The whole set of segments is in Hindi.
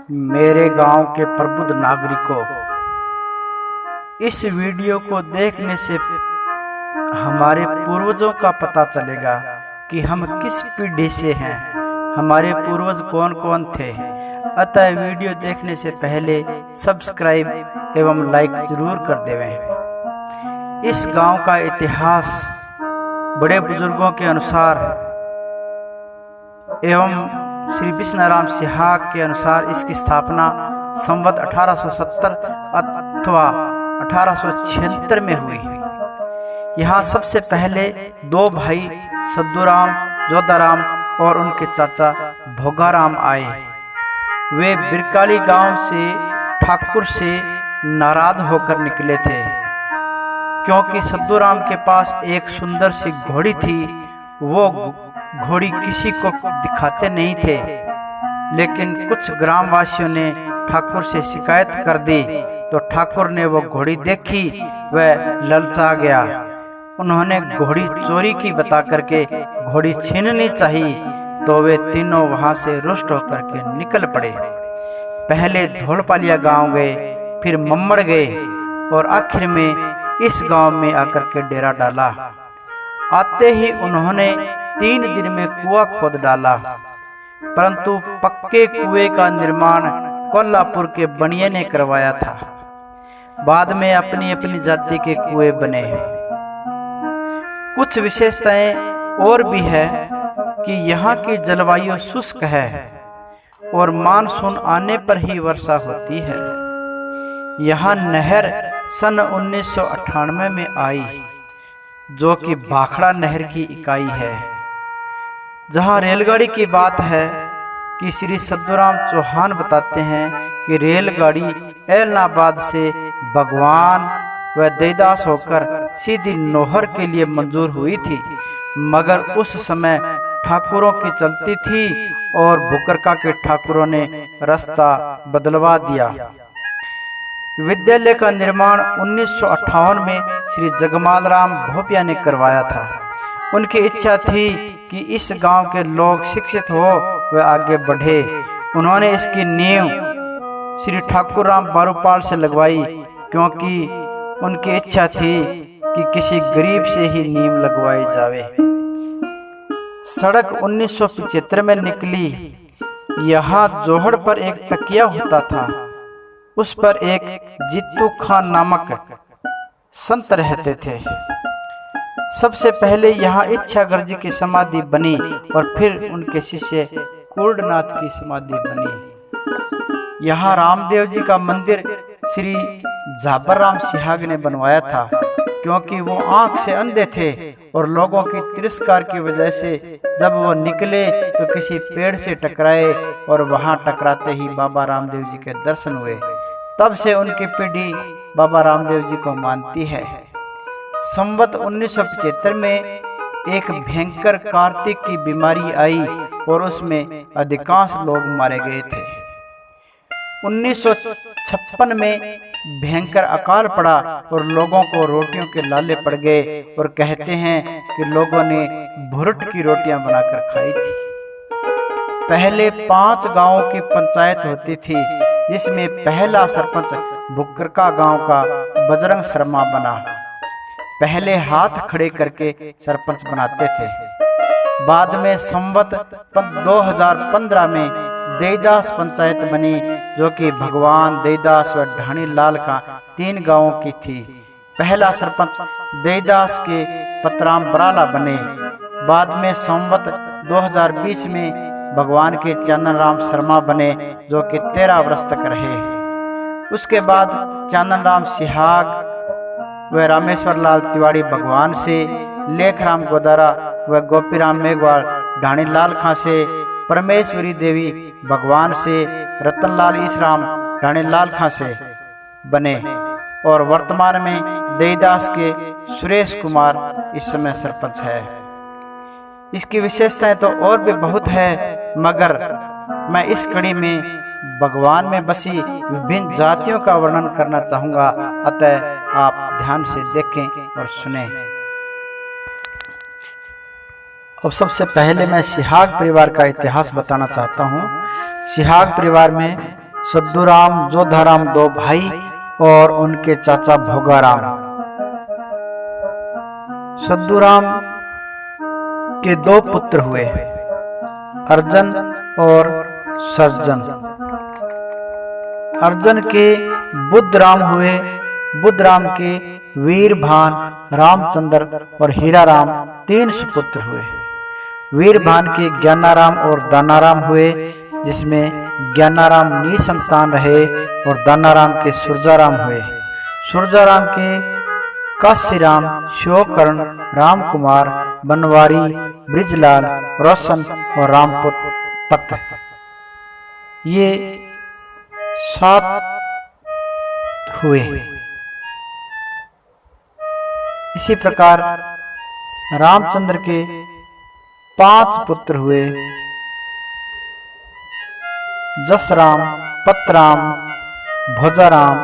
मेरे गांव के प्रबुद्ध नागरिकों, इस वीडियो को देखने से हमारे पूर्वजों का पता चलेगा कि हम किस पीढ़ी से हैं, हमारे पूर्वज कौन कौन थे। अतः वीडियो देखने से पहले सब्सक्राइब एवं लाइक जरूर कर देवें। इस गांव का इतिहास बड़े बुजुर्गों के अनुसार एवं श्री विष्णुराम सिहाग के अनुसार इसकी स्थापना संवत 1870 अथवा 1876 में हुई। यहाँ सबसे पहले दो भाई सद्दूराम जोधाराम और उनके चाचा भोगाराम आए। वे बिरकाली गांव से ठाकुर से नाराज होकर निकले थे, क्योंकि सद्दूराम के पास एक सुंदर सी घोड़ी थी। वो घोड़ी किसी को दिखाते नहीं थे, लेकिन कुछ ग्रामवासियों ने ठाकुर से शिकायत कर दी तो ठाकुर ने वो घोड़ी देखी, वह ललचा गया। उन्होंने घोड़ी चोरी की बता करके घोड़ी छीननी चाहिए, तो वे तीनों वहां से रुष्ट होकर के निकल पड़े। पहले धोलपालिया गांव गए, फिर मम्मड़ गए और आखिर में इस गांव में आकर के डेरा डाला। आते ही उन्होंने 3 दिन में कुआं खोद डाला, परंतु पक्के कुएं का निर्माण कोल्हापुर के बनिए ने करवाया था। बाद में अपनी अपनी जाति के कुएं बने। कुछ विशेषताएं और भी है कि यहाँ की जलवायु शुष्क है और मानसून आने पर ही वर्षा होती है। यहाँ नहर सन 1998 में आई, जो कि भाखड़ा नहर की इकाई है। जहाँ रेलगाड़ी की बात है कि श्री सद्दूराम चौहान बताते हैं कि रेलगाड़ी एलनाबाद से भगवान व देदास होकर सीधी नौहर के लिए मंजूर हुई थी, मगर उस समय ठाकुरों की चलती थी और भुकरका के ठाकुरों ने रास्ता बदलवा दिया। विद्यालय का निर्माण 1958 में श्री जगमाल राम भोपिया ने करवाया था। उनकी इच्छा थी कि इस गांव के लोग शिक्षित हो व आगे बढ़े। उन्होंने इसकी नींव श्री ठाकुर राम बारूपाल से लगवाई, क्योंकि उनकी इच्छा थी कि किसी गरीब से ही नींव लगवाई जावे। सड़क 1975 में निकली। यहाँ जोहड़ पर एक तकिया होता था, उस पर एक जित्तू खान नामक संत रहते थे। सबसे पहले यहाँ इच्छागर जी की समाधि बनी और फिर उनके शिष्य कुर्डनाथ की समाधि बनी। यहाँ रामदेव जी का मंदिर श्री झाबरराम सिहाग ने बनवाया था, क्योंकि वो आंख से अंधे थे और लोगों की तिरस्कार की वजह से जब वो निकले तो किसी पेड़ से टकराए और वहां टकराते ही बाबा रामदेव जी के दर्शन हुए। तब से उनकी पीढ़ी बाबा रामदेव जी को मानती है। संवत 1975 में एक भयंकर कार्तिक की बीमारी आई और उसमें अधिकांश लोग मारे गए थे। 1956 में भयंकर अकाल पड़ा और लोगों को रोटियों के लाले पड़ गए और कहते हैं कि लोगों ने भुरट की रोटियां बनाकर खाई थी। पहले 5 गांवों की पंचायत होती थी, जिसमें पहला सरपंच भुकरका गांव का बजरंग शर्मा बना। पहले हाथ खड़े करके सरपंच बनाते थे। बाद में संवत 2015 में देदास पंचायत बनी, जो कि भगवान देदास व ढाणी लाल का 3 गांवों की थी। पहला सरपंच देदास के पतराम बराला बने। बाद में संवत 2020 में भगवान के चानन राम शर्मा बने, जो कि 13 वर्ष तक रहे। उसके बाद चानन राम सिहाग व रामेश्वर लाल तिवाड़ी भगवान से, लेखराम गोदारा व गोपीराम मेघवाल ढाणी लाल खां से, परमेश्वरी देवी भगवान से, रतनलाल ईसराम ढाणी लाल खां से बने और वर्तमान में देदास के सुरेश कुमार इस समय सरपंच है। इसकी विशेषताएं तो और भी बहुत है, मगर मैं इस कड़ी में भगवान में बसी विभिन्न जातियों का वर्णन करना चाहूँगा। अतः आप ध्यान से देखें और सुनें। अब सबसे पहले मैं सिहाग परिवार का इतिहास बताना चाहता हूँ। सिहाग परिवार में सद्दूराम, जोधाराम दो भाई और उनके चाचा भोगाराम। सद्दूराम के दो पुत्र हुए, अर्जन और सर्जन। अर्जन के बुद्धराम हुए, बुद्धराम के वीरभान, रामचंद्र और हीराराम 3 सुपुत्र हुए। वीरभान के ज्ञानाराम और दानाराम हुए, जिसमें ज्ञानाराम निसंतान रहे और दानाराम के सुरजाराम हुए। सुरजाराम के काशीराम, शिवकर्ण, रामकुमार, बनवारी, ब्रिजलाल, रोशन और रामपत, ये 7 हुए। इसी प्रकार रामचंद्र के 5 पुत्र हुए, जसराम, पतराम, भोजाराम,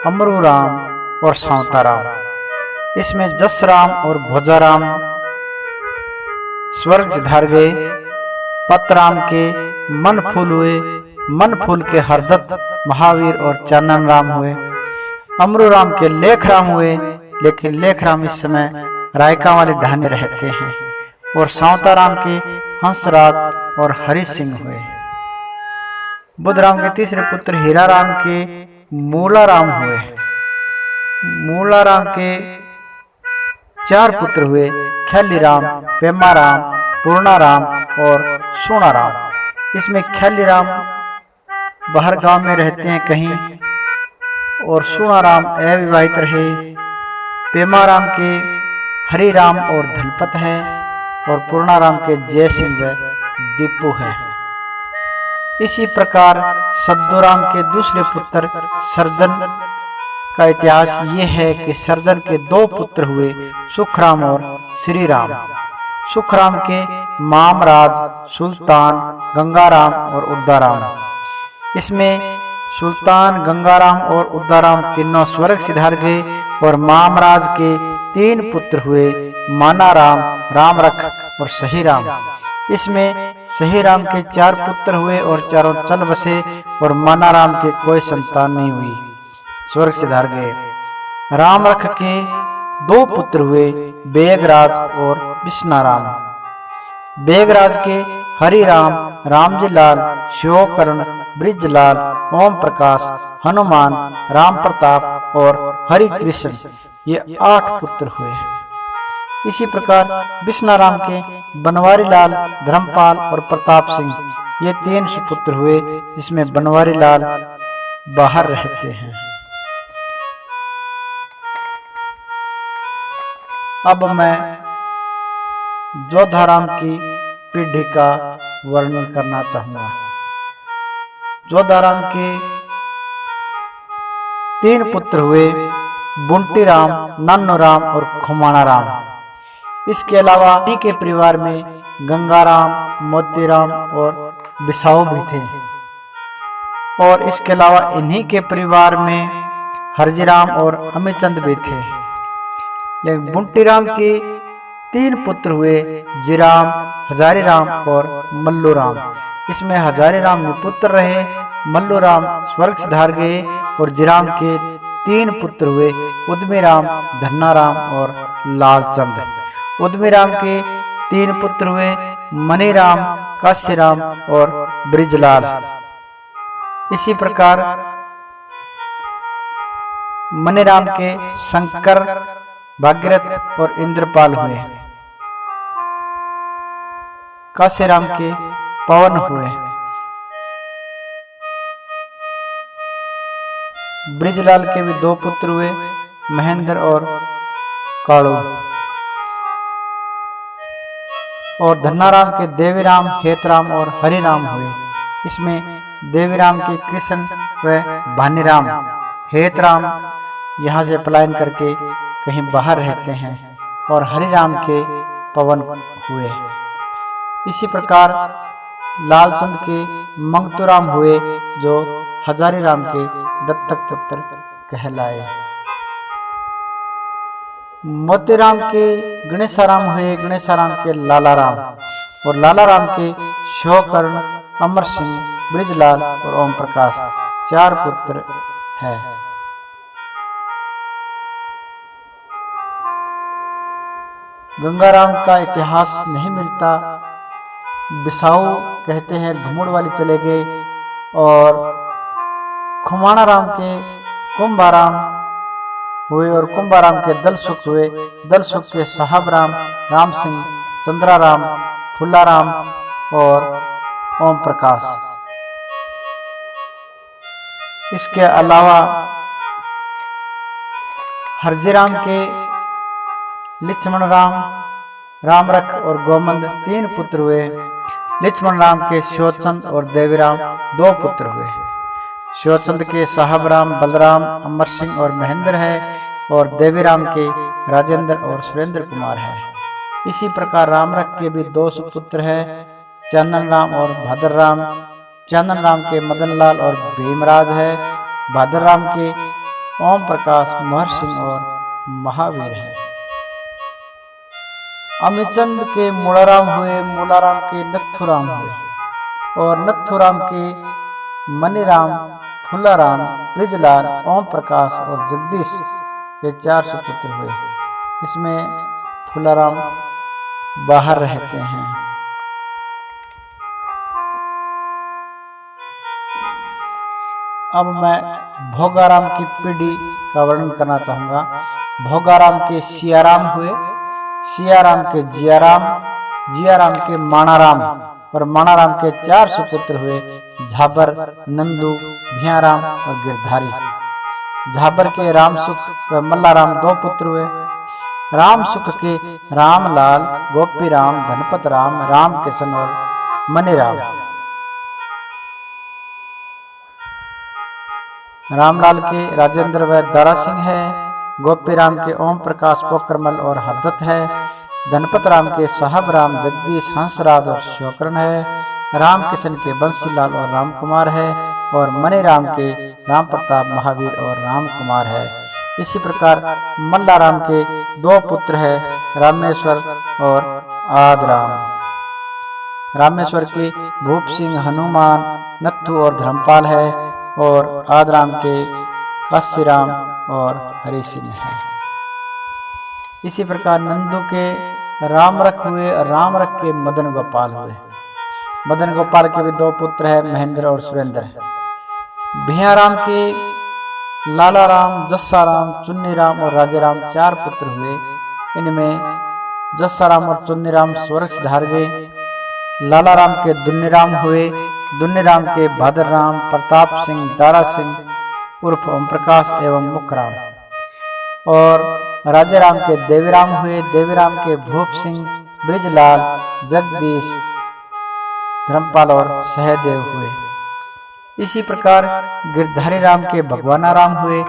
अमरूराम और सावताराम। इसमें जसराम और भोजाराम स्वर्ग सिधार गए। पतराम के मनफूल हुए, मनफूल के हरदत्त, महावीर और चानन राम हुए। अमरूराम के लेखराम हुए, लेकिन लेखराम इस समय रायका वाले ढाने रहते हैं। और सावताराम के हंसराज और हरि सिंह हुए। बुद्धराम के तीसरे पुत्र हीराराम के मूलाराम हुए। मूलाराम के 4 पुत्र हुए, ख्यालीराम, पेमाराम, पूर्णाराम और सोनाराम। इसमें ख्यालीराम बाहर गांव में रहते हैं कहीं, और सोनाराम अविवाहित रहे। पेमाराम के हरिराम और धनपत है, और पूर्णाराम के जयसिंह व दीपू है। इसी प्रकार सद्दूराम के दूसरे पुत्र सर्जन का इतिहास ये है कि सर्जन के 2 पुत्र हुए, सुखराम और श्रीराम। सुखराम के मामराज, सुल्तान, गंगाराम और उद्दाराम। इसमें सुल्तान, गंगाराम और उद्दाराम तीनों स्वर्ग सिधार गए। और मामराज के 3 पुत्र हुए, मानाराम, रामरख और सहीराम। इसमें सहीराम के 4 पुत्र हुए और चारों चल बसे, और मानाराम के कोई संतान नहीं हुई, स्वर्ग सिधार गए। रामरख के 2 पुत्र हुए, बेगराज और विष्णाराम। बेगराज के हरिराम, रामजीलाल, शिवकर्ण, ब्रिजलाल, ओम प्रकाश, हनुमान, राम प्रताप और हरि कृष्ण, ये 8 पुत्र हुए। इसी प्रकार विष्णाराम के बनवारी लाल, धर्मपाल और प्रताप सिंह, ये 3 सुपुत्र हुए, जिसमें बनवारी लाल बाहर रहते हैं। अब मैं जोधाराम की पीढ़ी का वर्णन करना चाहूंगा। जोधाराम के 3 पुत्र हुए, बुंटीराम, नन्नूराम और खुमाणाराम। इसके अलावा इन्हीं के परिवार में गंगाराम, मोतीराम और बिसाऊ भी थे। और इसके अलावा इन्हीं के परिवार में हरजीराम और अमीचंद भी थे। लेकिन बुंटीराम के 3 पुत्र हुए, जीराम, हजारीराम और मल्लूराम। इसमें हजारीराम निपुत्र रहे, मल्लूराम स्वर्ग सिधार गए। और जीराम के 3 पुत्र हुए, उद्मीराम, धन्नाराम और लालचंद। उद्मीराम के 3 पुत्र हुए, मनीराम, काशीराम और ब्रिजलाल। इसी प्रकार मनीराम के शंकर, भागीरथ और इंद्रपाल हुए। काशीराम के पवन हुए। ब्रिजलाल के भी 2 पुत्र हुए, महेंद्र और काड़ू। और धन्नाराम के देवीराम, हेतराम और हरिराम हुए। इसमें देवीराम के कृष्ण व भानीराम, हेतराम यहाँ से पलायन करके कहीं बाहर रहते हैं, और हरिराम के पवन हुए। इसी प्रकार लालचंद के मंगतूराम हुए, जो हजारीराम के दत्तक पुत्र कहलाए। मोतीराम के गणेशाराम हुए, गणेशाराम के लालाराम। और लालाराम के शिवकर्ण, अमर सिंह, ब्रिजलाल और ओम प्रकाश। 4 पुत्र है। गंगाराम का इतिहास नहीं मिलता। बिसाऊ कहते हैं घुमुड़ वाली चले गए, और खुमाणाराम के कुंभाराम हुए और कुंभाराम के दलसुख हुए। दलसुख के साहब राम, राम सिंह, चंद्राराम, फुल्लाराम और ओम प्रकाश। इसके अलावा हरजीराम के लक्ष्मण राम, रामरख और गोमंद 3 पुत्र हुए। लक्ष्मण राम के शिवचंद और देवीराम 2 पुत्र हुए। शिवचंद के साहब राम, बलराम, अमर सिंह और महेंद्र है, और देवीराम के राजेंद्र और सुरेंद्र कुमार है। इसी प्रकार रामरख के भी 2 सुपुत्र है, चंदन राम और भादर राम। चंदन राम के मदनलाल और भीमराज है। भादर राम के ओम प्रकाश, महर सिंह और महावीर है। अमिचंद के मूलाराम हुए, मूलाराम के नथुराम हुए, और नथुराम के मनीराम, फुल्लाराम, ब्रिजलाल, ओम प्रकाश और जगदीश, ये 4 सुपुत्र हुए। इसमें फुल्लाराम बाहर रहते हैं। अब मैं भोगाराम की पीढ़ी का वर्णन करना चाहूंगा। भोगाराम के सियाराम हुए, सियाराम के जियाराम, जियाराम के माणाराम, और माणाराम के 4 सुपुत्र हुए, झाबर, नंदू, भियाराम और गिरधारी। झाबर के रामसुख व मल्लाराम 2 पुत्र हुए। रामसुख के रामलाल, गोपीराम, धनपत राम, रामकिशन और मनीराम। रामलाल के राजेंद्र व दारा सिंह है। गोपीराम के ओम प्रकाश, पोकरमल और हरदत्त है। धनपत राम के साहब राम, जगदीश, हंसराज और शिवकरण है। रामकिशन के बंसीलाल और रामकुमार है, और मनीराम के राम प्रताप, महावीर और रामकुमार है। इसी प्रकार मल्लाराम के 2 पुत्र है, रामेश्वर और आदराम। रामेश्वर के भूप सिंह, हनुमान, नत्थु और धर्मपाल है, और आदराम के काशीराम और हरि सिंह है। इसी प्रकार नंदू के रामरख हुए, और रामरख के मदन गोपाल हुए। मदन गोपाल के भी 2 पुत्र है, महेंद्र और सुरेंद्र। भियाराम के लालाराम, जस्साराम, चुन्नीराम और राजाराम 4 पुत्र हुए। इनमें जस्साराम और चुन्नीराम स्वर्ग सिधार गए। लालाराम के दुन्नीराम हुए। दुन्नीराम के भादरराम, प्रताप सिंह, दारा सिंह उर्फ ओम प्रकाश एवं मुखराम, और राजाराम के देवीराम हुए। देवीराम के भूप सिंह, ब्रिजलाल, जगदीश, धर्मपाल और सहदेव हुए। इसी प्रकार गिरधारी राम के भगवानाराम हुए।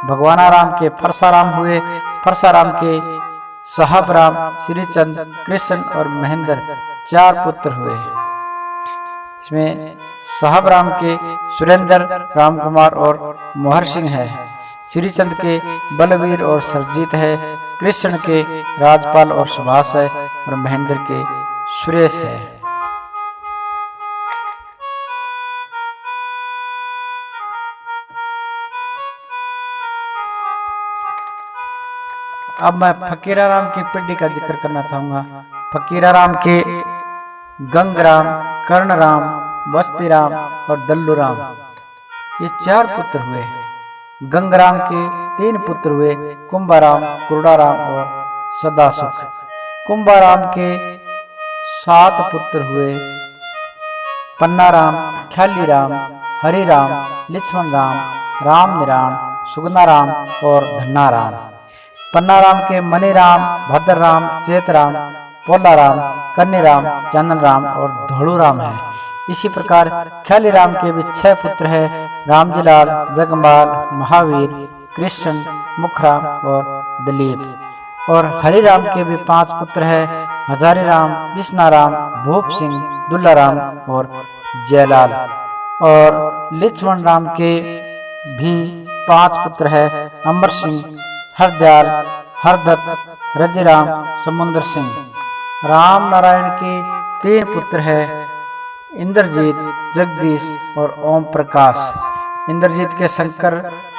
भगवानाराम के फरसाराम हुए। फरसाराम के साहब राम, श्रीचंद, कृष्ण और महेंद्र 4 पुत्र हुए। इसमें साहब राम के सुरेंद्र, रामकुमार और मोहर सिंह है। श्रीचंद के बलवीर और सरजीत है। कृष्ण के राजपाल और सुभाष है, और महेंद्र के सुरेश है। अब मैं फकीराराम की पीढ़ी का जिक्र करना चाहूंगा। फकीराराम के गंगराम, कर्णराम, बस्तीराम और दल्लूराम, ये 4 पुत्र हुए। गंगराम के 3 पुत्र हुए, कुंभाराम, कुरडाराम और सदासुख। कुंभाराम के 7 पुत्र हुए, पन्नाराम, ख्यालीराम, हरिराम, लक्ष्मण राम, रामनिराम, सुगनाराम और धन्नाराम। पन्नाराम के मनीराम, भद्रराम, चेतराम, पोलाराम, कन्नीराम, चंदनराम और धोलूराम है। इसी प्रकार ख्यालीराम के भी 6 पुत्र है, रामजीलाल, जगमाल, महावीर, कृष्ण, मुखराम और दिलीप। और हरिराम के भी 5 पुत्र है, हजारीराम, विष्णाराम, भूप सिंह, दुल्लाराम और जयलाल। और लक्ष्मण राम के भी 5 पुत्र है, अमर सिंह, हरदयाल, हरदत्त, रजीराम, समुद्र सिंह। राम नारायण के 3 पुत्र है, इंद्रजीत, जगदीश और ओम प्रकाश। इंद्रजीत के शंकर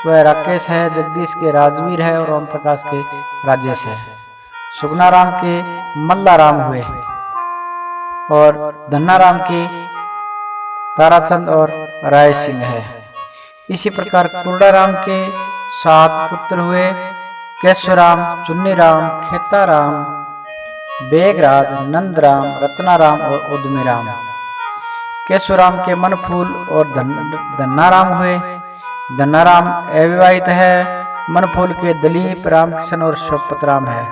व राकेश है, जगदीश के राजवीर है और ओम प्रकाश के राजेश है। सुगनाराम के मल्लाराम हुए और धन्नाराम के ताराचंद और राय सिंह है। इसी प्रकार कुर्डाराम के 7 पुत्र हुए, केशवराम, चुन्नीराम, खेताराम, बेगराज, नंदराम, रत्नाराम और उद्मीराम। केशवराम के मनफूल और धन्नाराम हुए। धन्नाराम अविवाहित है। मनफूल के दलीप, रामकिशन और शोपतराम है।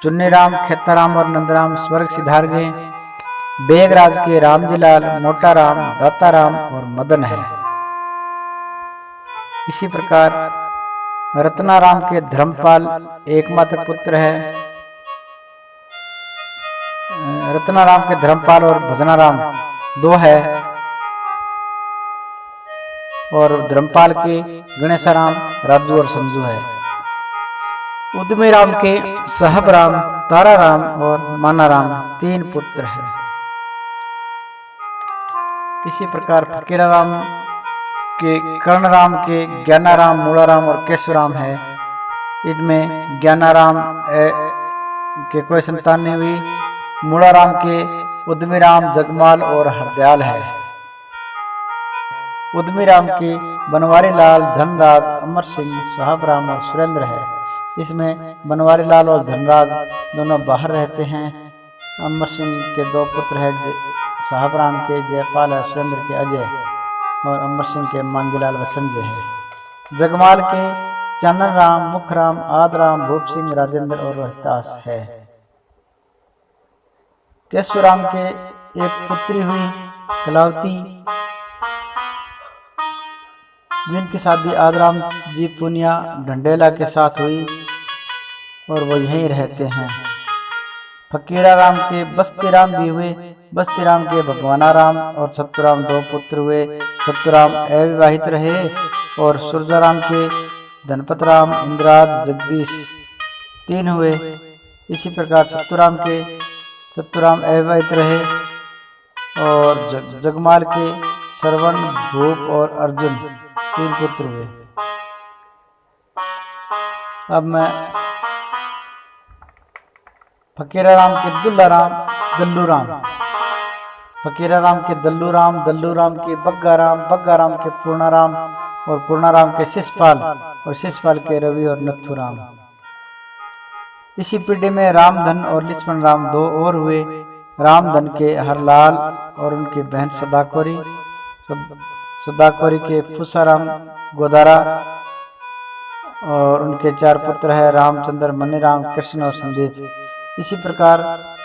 चुन्नीराम, खेताराम और नंदराम स्वर्ग सिधार गए। बेगराज के रामजीलाल, मोटाराम, दाताराम और मदन है। इसी प्रकार रत्नाराम के धर्मपाल एकमात्र पुत्र है। रत्नाराम के धर्मपाल और भजनाराम 2 है और धर्मपाल के गणेशाराम, राजू और संजू है। उद्मीराम के साहबराम, ताराराम और मानाराम 3 पुत्र हैं। इसी प्रकार फकीराराम के कर्णराम के ज्ञानाराम, मूलाराम और केशवराम है। इनमें ज्ञानाराम के कोई संतान नहीं हुई। मूलाराम के उद्मीराम, जगमाल और हरदयाल है। उद्मीराम के बनवारी लाल, धनराज, अमर सिंह, साहबराम और सुरेंद्र है। इसमें बनवारी लाल और धनराज दोनों बाहर रहते हैं। अमर सिंह के 2 पुत्र हैं, साहबराम के जयपाल है, सुरेंद्र के अजय और अमर सिंह के मांगीलाल व संजय है। जगमाल के चंदन राम, मुखराम, आदराम, भूप सिंह, राजेंद्र और रोहितास है। केशवराम के एक पुत्री हुई कलावती, जिनकी शादी आदराम जी पुनिया ढंडेला के साथ हुई और वो यहीं रहते हैं। फकीराराम के बस्तीराम भी हुए। बस्तीराम के भगवानाराम और सत्तुराम 2 पुत्र हुए। सत्तुराम अविवाहित रहे और सुरजाराम के धनपतराम, इंद्राज, जगदीश 3 हुए। इसी प्रकार सत्तुराम अविवाहित रहे और जगमाल के श्रवण, भूप और अर्जुन 3 पुत्र हुए। अब मैं फकीराराम के दल्लूराम, फकीराराम के दल्लूराम, दल्लूराम के बग्गाराम, बग्गाराम के पूर्णाराम और पूर्णाराम के शिषपाल और शिषपाल के रवि और नथुराम। इसी पीढ़ी में रामधन और लक्ष्मण राम 2 और हुए। रामधन के हरलाल और उनकी बहन सदाकोरी के फुसाराम, गोदारा और उनके 4 पुत्र है, रामचंद्र, मनीराम, कृष्ण और संदीप। इसी प्रकार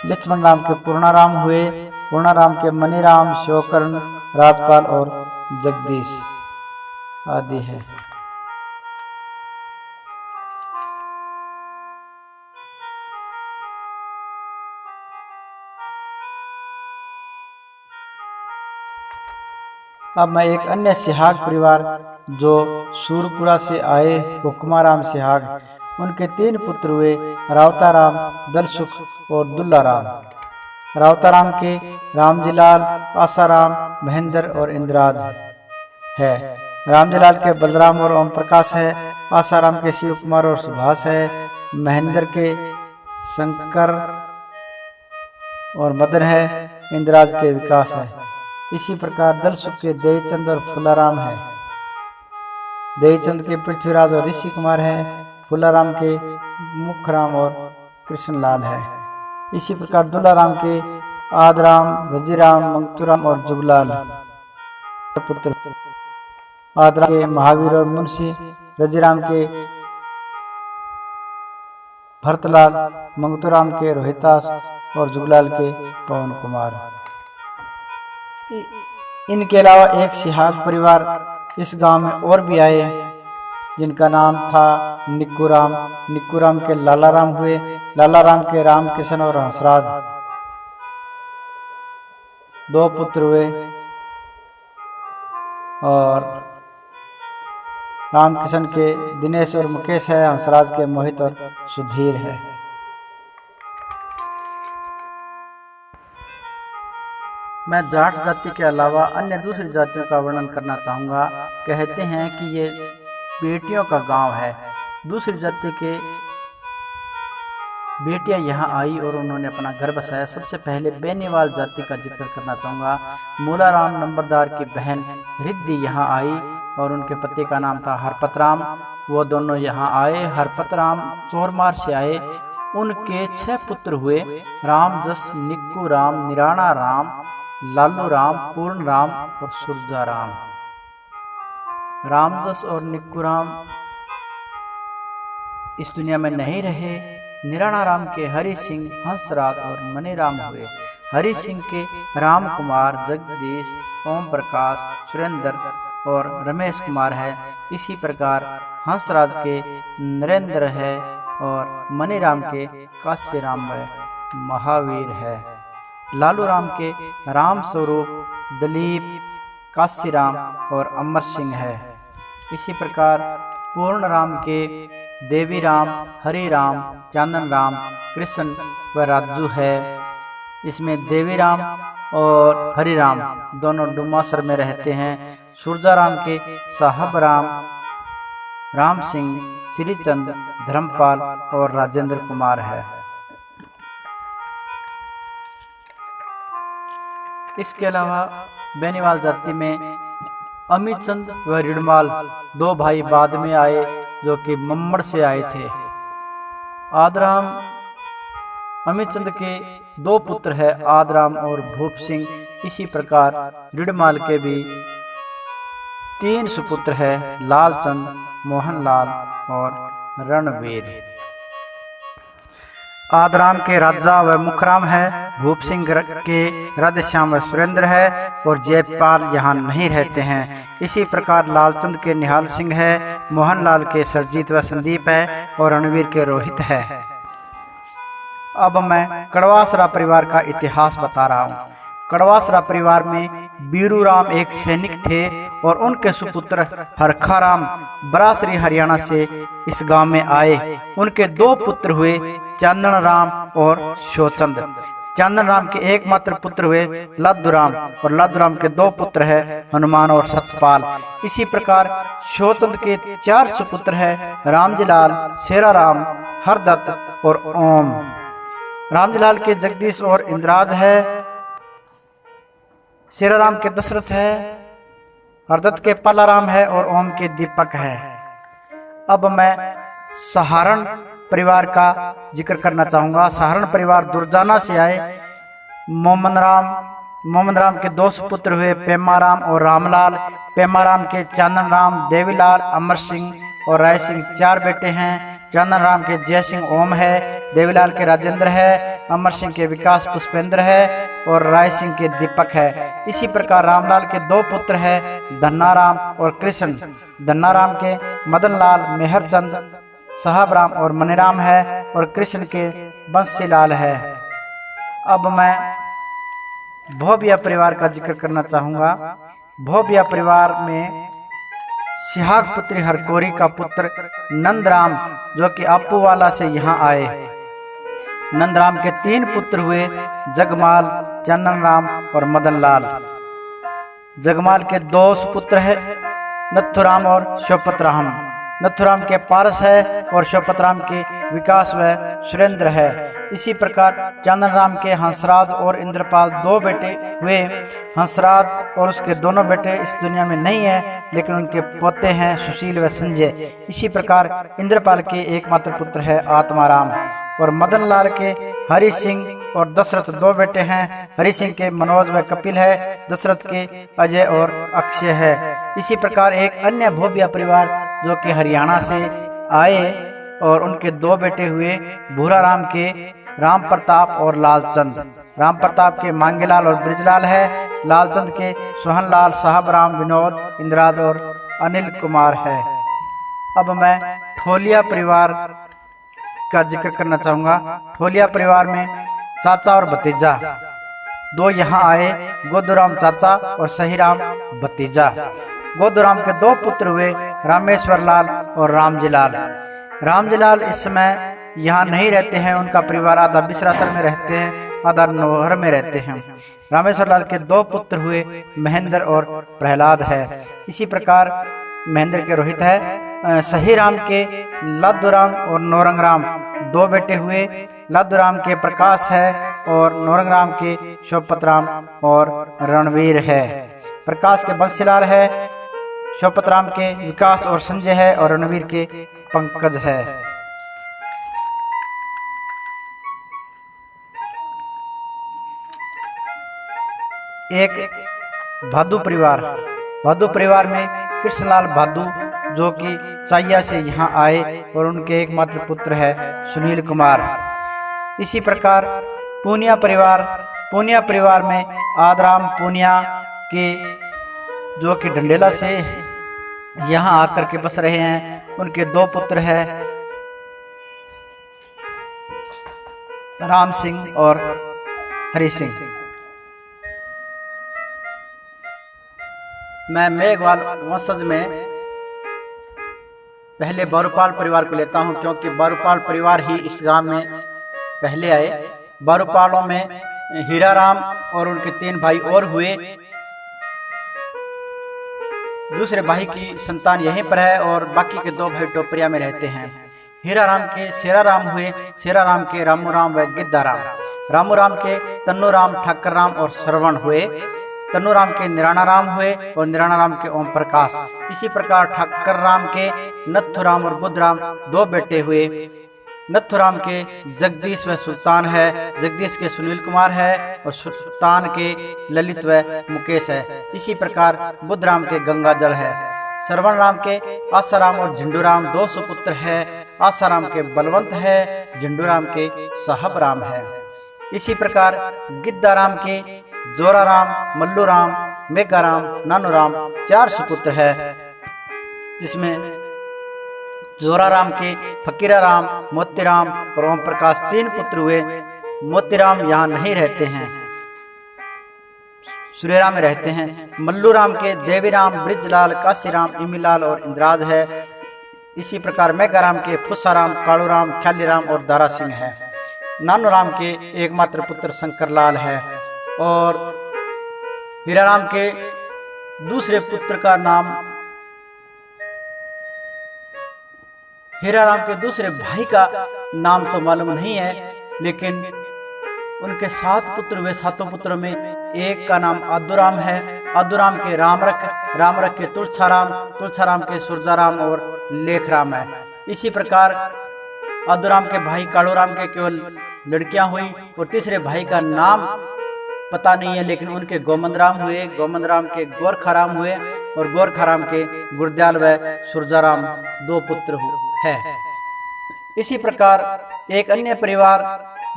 लक्ष्मण राम के पूर्णाराम हुए। पूर्णाराम के मनीराम, शिवकर्ण, राजपाल और जगदीश आदि है। अब मैं एक अन्य सिहाग परिवार जो सूरपुरा से आए वो कुमाराम सिहाग, उनके 3 पुत्र हुए, रावताराम, दलसुख और दुल्लाराम। रावताराम के रामजीलाल, आसाराम, महेंद्र और इंद्राज है। रामजीलाल के बलराम और ओम प्रकाश है। आसाराम के शिव कुमार और सुभाष है। महेंद्र के शंकर और मदन है। इंद्राज के विकास है। इसी प्रकार दलसुख के देवचंद और फुलाराम है। देवचंद के पृथ्वीराज और ऋषि कुमार है। फुलाराम के मुखराम और कृष्णलाल है। इसी प्रकार दुलाराम के आदराम, रजीराम, मंगतूराम और जुगलाल पुत्र। आदराम के महावीर और मुंशी, रजीराम के भरतलाल, मंगतूराम के रोहितास और जुगलाल के पवन कुमार। इनके अलावा एक सिहाग परिवार इस गांव में और भी आए जिनका नाम था निक्कूराम। निक्कूराम के लालाराम हुए। लालाराम के रामकिशन और हंसराज 2 पुत्र हुए और रामकिशन के दिनेश और मुकेश है। हंसराज के मोहित और सुधीर है। मैं जाट जाति के अलावा अन्य दूसरी जातियों का वर्णन करना चाहूँगा। कहते हैं कि ये बेटियों का गांव है। दूसरी जाति के बेटियां यहाँ आई और उन्होंने अपना घर बसाया। सबसे पहले बेनीवाल जाति का जिक्र करना चाहूँगा। मूलाराम नंबरदार की बहन रिद्धि यहाँ आई और उनके पति का नाम था हरपत राम। वो दोनों यहाँ आए। हरपत राम चोरमार से आए। उनके 6 पुत्र हुए, राम जस, निक्कू राम, निराणा राम, लालू राम, पूर्ण राम और सुरजा राम। रामजस और निक्कू राम इस दुनिया में नहीं रहे। निराणा राम के हरि सिंह, हंसराज और मनीराम हुए। हरि सिंह के राम कुमार, जगदीश, ओम प्रकाश, सुरेंद्र और रमेश कुमार है। इसी प्रकार हंसराज के नरेंद्र है और मनीराम के काशीराम व महावीर है। लालू राम के राम स्वरूप, दिलीप, काशीराम और अमर सिंह है। इसी प्रकार पूर्ण राम के देवी राम, हरि राम, चांदन राम, कृष्ण व राजू है। इसमें देवी राम और हरि राम दोनों डुमासर में रहते हैं। सुरजा राम के साहब राम, राम सिंह, श्रीचंद, धर्मपाल और राजेंद्र कुमार है। इसके अलावा बेनीवाल जाति में अमीचंद व रिडमाल 2 भाई बाद में आए जो कि मम्मड़ से आए थे। आदराम अमीचंद के 2 पुत्र है, आदराम और भूप सिंह। इसी प्रकार रिडमाल के भी 3 सुपुत्र है, लालचंद, मोहनलाल और रणवीर। आदराम के राजा व मुखराम है, भूप सिंह के राधेश्याम व सुरेंद्र है और जयपाल यहाँ नहीं रहते हैं। इसी प्रकार लालचंद के निहाल सिंह है, मोहनलाल के सरजीत व संदीप है और रणवीर के रोहित है। अब मैं कड़वासरा परिवार का इतिहास बता रहा हूँ। कड़वासरा परिवार में बीरू राम एक सैनिक थे और उनके सुपुत्र हरखाराम बरासरी हरियाणा से इस गांव में आए। उनके 2 पुत्र हुए, चांदन राम और शोचंद। चांदन राम के एकमात्र पुत्र हुए लादूराम और लादूराम के 2 पुत्र है, हनुमान और सतपाल। इसी प्रकार शोचंद के 4 सुपुत्र है, रामजीलाल, शेराराम, हरदत्त और ओम। रामजीलाल के जगदीश और इंद्राज है, शेराराम के दशरथ है, हरदत्त के पालाराम है और ओम के दीपक है। अब मैं सहारण परिवार का जिक्र करना चाहूँगा। सहारण परिवार दुर्जाना से आए। मोमन राम के 2 सुपुत्र हुए, पेमाराम और रामलाल। पेमाराम के चांदन राम, देवीलाल, अमर सिंह और राय सिंह 4 बेटे हैं। चांदन राम के जय सिंह ओम है, देवीलाल के राजेंद्र है, अमर सिंह के विकास पुष्पेंद्र है और राय सिंह के दीपक है। इसी प्रकार रामलाल के 2 पुत्र है, धन्नाराम और कृष्ण। धन्नाराम के मदनलाल, मेहरचंद, साहबराम और मनीराम है और कृष्ण के बंसीलाल है। अब मैं भोबिया परिवार का जिक्र करना चाहूँगा। भोबिया परिवार में सिहाग पुत्री हरकोरी का पुत्र नंदराम जो कि आपूवाला से यहाँ आए। नंदराम के 3 पुत्र हुए, जगमाल, चंदन राम और मदनलाल। जगमाल के 2 सुपुत्र है, नथुराम और शोपतराम। नथुराम के पारस है और शोपतराम के विकास व सुरेंद्र है। इसी प्रकार चंदन राम के हंसराज और इंद्रपाल 2 बेटे हुए। हंसराज और उसके दोनों बेटे इस दुनिया में नहीं है, लेकिन उनके पोते हैं सुशील व संजय। इसी प्रकार इंद्रपाल के एकमात्र पुत्र है आत्माराम और मदनलाल के हरि सिंह और दशरथ 2 बेटे हैं। हरि सिंह के मनोज व कपिल है, दशरथ के अजय और अक्षय है। इसी प्रकार एक अन्य भोबिया परिवार जो कि हरियाणा से आए और उनके 2 बेटे हुए, भूराराम के राम प्रताप और लालचंद। राम प्रताप के मांगेलाल और ब्रिजलाल है, लालचंद के सोहनलाल, साहबराम, विनोद, इंद्राज और अनिल कुमार है। अब मैं ठोलिया परिवार का जिक्र करना चाहूँगा। ठोलिया परिवार में चाचा और भतीजा 2 यहाँ आए, गोदूराम चाचा और सहीराम भतीजा। गोदूराम के 2 पुत्र हुए, रामेश्वर लाल और रामजीलाल। रामजीलाल इस समय यहाँ नहीं रहते हैं। उनका परिवार आधा बिसरासर में रहते हैं, आधा नौहर में रहते हैं। रामेश्वर लाल के 2 पुत्र हुए, महेंद्र और प्रहलाद है। इसी प्रकार महेंद्र के रोहित है। सही राम के लादूराम और नौरंगराम 2 बेटे हुए। लादूराम के प्रकाश है और नौरंगराम के शोपतराम और रणवीर है। प्रकाश के बंसीलाल है, शोपतराम के विकास और संजय है और रणवीर के पंकज है। एक भादू परिवार। भादू परिवार में कृष्णलाल भादू जो कि चाइया से यहाँ आए और उनके एकमात्र पुत्र है सुनील कुमार। इसी प्रकार पूनिया परिवार। पूनिया परिवार में आदराम पूनिया के जो कि डंडेला से यहाँ आकर के बस रहे हैं। उनके 2 पुत्र हैं, राम सिंह और हरि सिंह। मैं मेघवाल वंशज में पहले बारूपाल परिवार को लेता हूं, क्योंकि बारूपाल परिवार ही इस गांव में पहले आए। बारूपालों में हीराराम और उनके 3 भाई और हुए। दूसरे भाई की संतान यहीं पर है और बाकी के 2 भाई टोपरिया में रहते हैं। हीराराम के शेराराम हुए, शेराराम के रामूराम व गिद्धाराम, रामूराम के तन्नूराम, ठाकरराम और श्रवण हुए। तन्नूराम के निराणाराम हुए और निराणाराम के ओम प्रकाश। इसी प्रकार ठाकरराम के नथुराम और बुद्धराम 2 बेटे हुए। नथुराम के जगदीश व सुल्तान है, जगदीश के सुनील कुमार है और सुल्तान के ललित व मुकेश है। इसी प्रकार बुद्धराम के गंगाजल है। श्रवण राम के आसाराम और झंडूराम 2 सुपुत्र है। आसाराम के बलवंत है, झंडूराम के साहब राम है। इसी प्रकार गिद्धाराम के जोराराम, मल्लूराम, मेघाराम, नानूराम 4 सुपुत्र है, जिसमें जोराराम के फकीराराम, मोतीराम और ओम प्रकाश 3 पुत्र हुए। मोतीराम यहाँ नहीं रहते हैं, सुरेरा में रहते हैं। मल्लूराम के देवीराम, ब्रिजलाल, काशीराम, इमीलाल और इंद्राज है। इसी प्रकार मेघाराम के फुसाराम, कालूराम, ख्यालीराम और दारा सिंह है। नानूराम के एकमात्र पुत्र शंकरलाल है और हीराराम के दूसरे पुत्र का नाम, हीराराम के दूसरे भाई का नाम तो मालूम नहीं है, लेकिन उनके 7 पुत्र हुए। 7 पुत्रों में एक का नाम आदुराम है। आदुराम के रामरख, रामरख के तुलछाराम, तुलछाराम के सुरजाराम और लेखराम है। इसी प्रकार आदुराम के भाई कालूराम के केवल लड़कियां हुई और तीसरे भाई का नाम पता नहीं है, लेकिन उनके गोमंदराम हुए। गोमंदराम के गोरखाराम हुए और गोरखाराम के गुरदयाल व सुरजाराम 2 पुत्र है। इसी प्रकार एक अन्य परिवार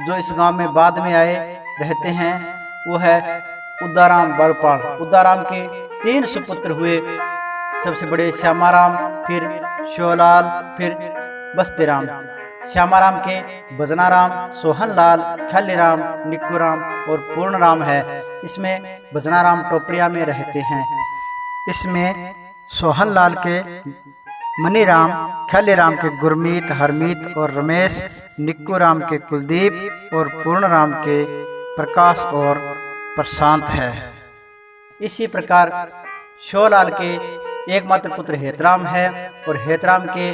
जो इस गांव में बाद में आए रहते हैं वो है उदाराम बारूपाल। उदाराम के 3 सुपुत्र हुए। सबसे बड़े श्यामाराम, फिर शिवलाल, फिर बस्तीराम। श्यामाराम के भजनाराम, सोहनलाल, ख्यालीराम, निक्कूराम और पूर्णराम है। इसमें भजनाराम टोपरिया में रहते हैं। इसमें सोहनलाल के मनीराम, ख्यालीराम के गुरमीत, हरमीत और रमेश, निक्कूराम के कुलदीप और पूर्णराम के प्रकाश और प्रशांत है। इसी प्रकार शिवलाल के एकमात्र पुत्र हेतराम है और हेतराम के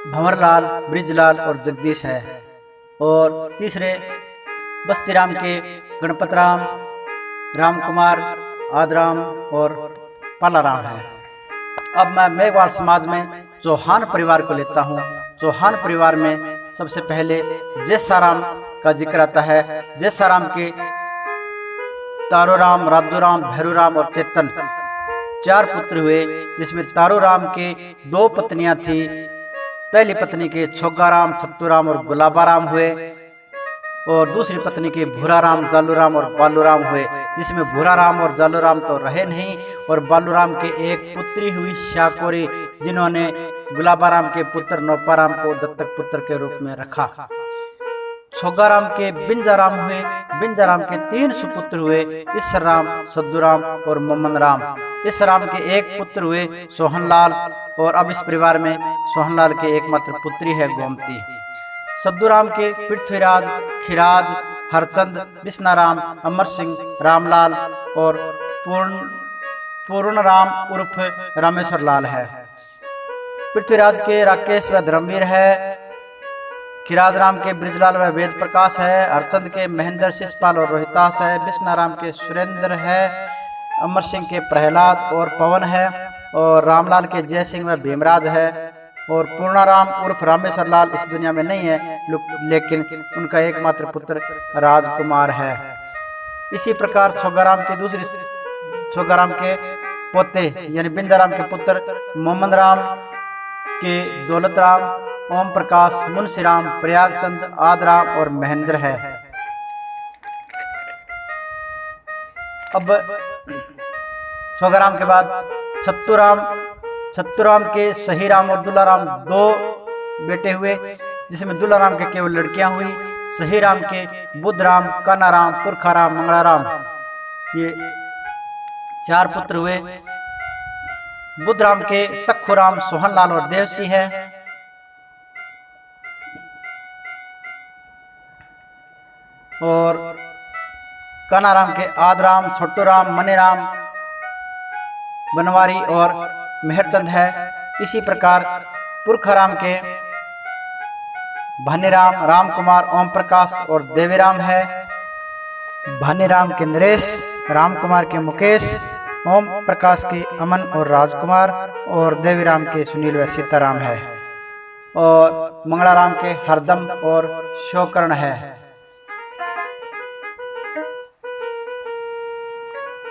भंवरलाल, ब्रिजलाल और जगदीश है। और तीसरे बस्तीराम के गणपतराम, रामकुमार, आदराम और पालाराम है। अब मैं मेघवाल समाज में चौहान परिवार को लेता हूँ। चौहान परिवार में सबसे पहले जैसाराम का जिक्र आता है। जैसाराम के तारोराम, राजूराम, भैरूराम और चेतन 4 पुत्र हुए, जिसमें तारोराम के 2 पत्नियां थी। पहली पत्नी के छोगाराम, छत्तूराम और गुलाबाराम हुए और दूसरी पत्नी के भूराराम, जालूराम और बालूराम हुए, जिसमें भूराराम और जालूराम तो रहे नहीं और बालूराम के एक पुत्री हुई श्याकोरी, जिन्होंने गुलाबाराम के पुत्र नौपाराम को दत्तक पुत्र के रूप में रखा। छोगाराम के बिंजाराम हुए। बिंजाराम के 3 सुपुत्र हुए, ईसराम, सद्दूराम और मोहम्मद राम। ईसराम के एक पुत्र हुए सोहनलाल, और अब इस परिवार में सोहनलाल के एकमात्र पुत्री है गोमती। सद्दूराम के पृथ्वीराज, खिराज, हरचंद, बिश्नाराम, अमर सिंह, रामलाल और पूर्णराम उर्फ रामेश्वर लाल है। पृथ्वीराज के राकेश व धर्मवीर है। खिराज राम के ब्रिजलाल व वेद प्रकाश है। हरचंद के महेंद्र, शिषपाल और रोहितास है। बिश्नाराम के सुरेंद्र है। अमर सिंह के प्रहलाद और पवन है। और रामलाल के जय सिंह व भीमराज है। और पूर्णाराम उर्फ रामेश्वर लाल इस दुनिया में नहीं है, लेकिन उनका एकमात्र पुत्र राजकुमार है। इसी प्रकार छोगाराम के पोते यानी बिंजाराम के पुत्र मोहम्मद राम के दौलतराम, ओम प्रकाश, मुंशीराम, प्रयागचंद, आदराम और महेंद्र है। अब छोगाराम के बाद छत्तूराम के सहीराम और दुलाराम 2 बेटे हुए, जिसमें दुलाराम के केवल लड़कियां हुई। सहीराम के बुद्धराम, कानाराम, पुरखाराम, मंगलाराम ये 4 पुत्र हुए। बुद्धराम के तखुराम, सोहनलाल और देवसी है। और कानाराम के आदराम, छोटूराम, मनीराम, बनवारी और मेहरचंद है। इसी प्रकार पुरखाराम के भानीराम, रामकुमार, ओम प्रकाश और देवीराम है। भानीराम के नरेश, रामकुमार के मुकेश, ओम प्रकाश के अमन और राजकुमार और देवीराम के सुनील व सीताराम है। और मंगलाराम के हरदम और शोकर्ण है।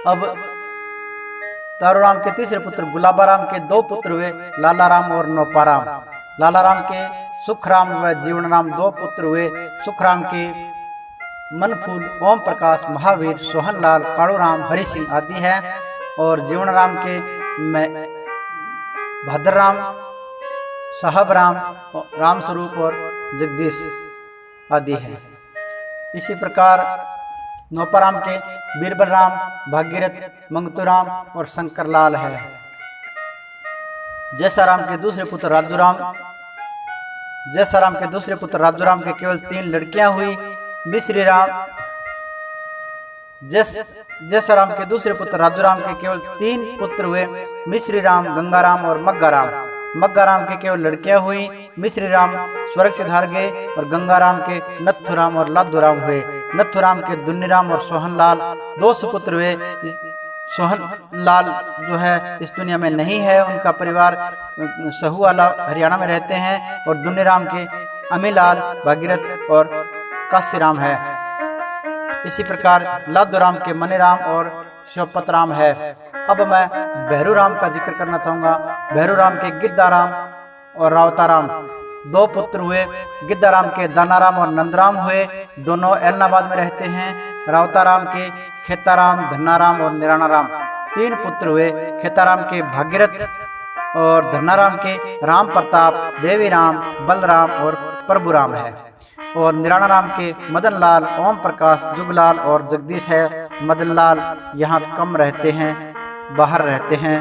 अब तारूराम के तीसरे पुत्र गुलाबाराम के 2 पुत्र हुए, लालाराम और नौपाराम। लालाराम के सुखराम व जीवनराम 2 पुत्र हुए। सुखराम के मनफूल, ओम प्रकाश, महावीर, सोहनलाल, कालूराम, हरि सिंह आदि है। और जीवनराम के भद्रराम, साहबराम, रामस्वरूप और जगदीश आदि है। इसी प्रकार नौपाराम के बीरबलराम, भागीरथ, मंगतूराम और शंकरलाल है। जैसाराम के दूसरे पुत्र राजूराम के केवल 3 लड़कियां हुई। जैसाराम के दूसरे पुत्र राजूराम के केवल 3 पुत्र हुए, मिश्रीराम, गंगाराम और मग्गाराम। मग्गाराम के केवल लड़कियां हुई। मिश्रीराम स्वर्ग से धार गए और गंगाराम के नथुराम और लादूराम हुए। नथुराम के दुन्नीराम और सोहनलाल 2 सुपुत्र हुए। सोहनलाल जो है इस दुनिया में नहीं है, उनका परिवार सहुवाला हरियाणा में रहते हैं। और दुन्नीराम के अमीलाल, भागीरथ और काशीराम है। इसी प्रकार लादूराम के मनीराम और शिवपतराम है। अब मैं भैरूराम का जिक्र करना चाहूँगा। भैरूराम के गिद्धाराम और रावताराम 2 पुत्र हुए। गिद्धाराम के दानाराम और नंदराम हुए, दोनों एलनाबाद में रहते हैं। रावताराम के खेताराम, धन्नाराम और निराणाराम 3 पुत्र हुए। खेताराम के भागीरथ और धन्नाराम के राम प्रताप, देवीराम, बलराम और प्रभुराम है। और निराणाराम के मदनलाल, ओम प्रकाश, जुगलाल और जगदीश है। मदनलाल यहाँ कम रहते हैं, बाहर रहते हैं।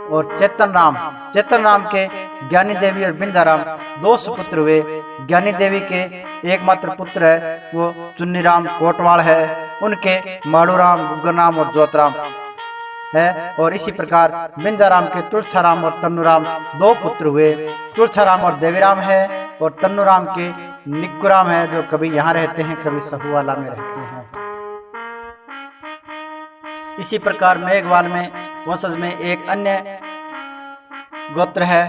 और चेतन राम के ज्ञानी देवी और बिंजाराम 2 सुपुत्र हुए। ज्ञानी देवी के एकमात्र पुत्र है वो चुन्नीराम कोटवाल है। उनके माड़ूराम, गुग्गराम और जोतराम है। और इसी प्रकार बिंजाराम के तुलछाराम और तन्नूराम 2 पुत्र हुए। तुलछाराम और देवीराम है। और तन्नूराम के निक्कुराम है, जो कभी यहाँ रहते हैं, कभी सहुवाला में रहते हैं। इसी प्रकार मेघवाल में वंशज में एक अन्य गोत्र है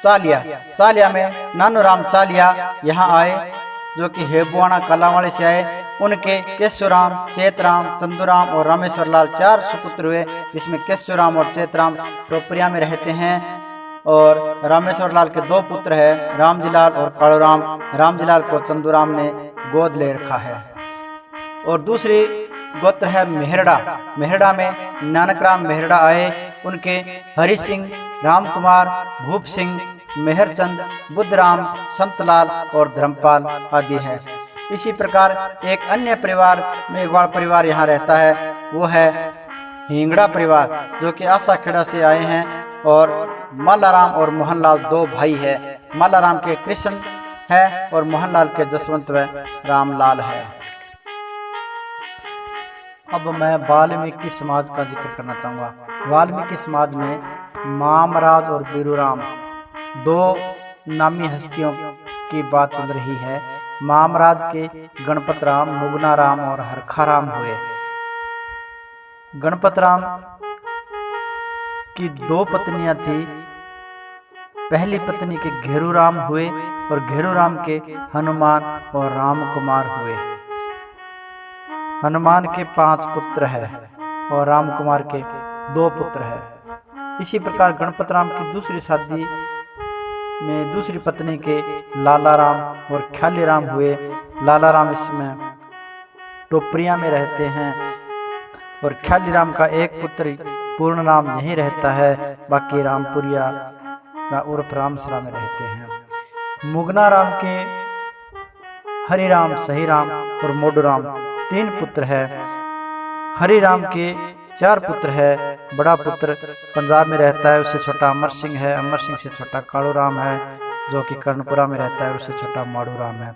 चालिया। चालिया में नानूराम चालिया यहाँ आए, जो कि हेबुआना कलावाड़ी से आए। उनके केशवराम, चेतराम, चंदूराम और रामेश्वर लाल 4 सुपुत्र हुए, जिसमें केशवराम और चेतराम टोपरिया में रहते हैं। और रामेश्वर लाल के 2 पुत्र हैं, रामजीलाल और कालूराम। रामजीलाल को चंदूराम ने गोद ले रखा है। और दूसरी गोत्र है मेहरड़ा। मेहरड़ा में नानकराम मेहरड़ा आए। उनके हरि सिंह, रामकुमार, भूप सिंह, मेहरचंद, बुद्धराम, संतलाल और धर्मपाल आदि हैं। इसी प्रकार एक अन्य परिवार मेघवाल परिवार यहाँ रहता है, वो है हिंगड़ा परिवार, जो कि आसाखेड़ा से आए हैं। और मल्लाराम और मोहनलाल दो भाई है। मल्लाराम के कृष्ण है और मोहनलाल के जसवंत व रामलाल है। अब मैं वाल्मीकि समाज का जिक्र करना चाहूँगा। वाल्मीकि समाज में मामराज और बीरूराम दो नामी हस्तियों की बात चल रही है। मामराज के गणपत राम, मुगना राम और हरखा राम हुए। गणपत राम की दो पत्नियां थी। पहली पत्नी के घेरू राम हुए और घेरू राम के हनुमान और राम कुमार हुए। हनुमान के 5 पुत्र है और राम कुमार के 2 पुत्र है। इसी प्रकार गणपत राम की दूसरी शादी में दूसरी पत्नी के लाला राम और ख्याली राम हुए। लाला राम इसमें टोपरिया में रहते हैं और ख्याली राम का एक पुत्र पूर्ण राम यहीं रहता है, बाकी रामपुरिया उर्फ रामसरा में रहते हैं। मुगना राम के हरिराम, सहीराम और मोडूराम 3 पुत्र है। हरिराम के 4 पुत्र है। बड़ा पुत्र पंजाब में रहता है, उससे छोटा अमर सिंह है। अमर सिंह से छोटा कालू राम है, जो कि कर्णपुरा में रहता है, उससे छोटा माड़ू राम है।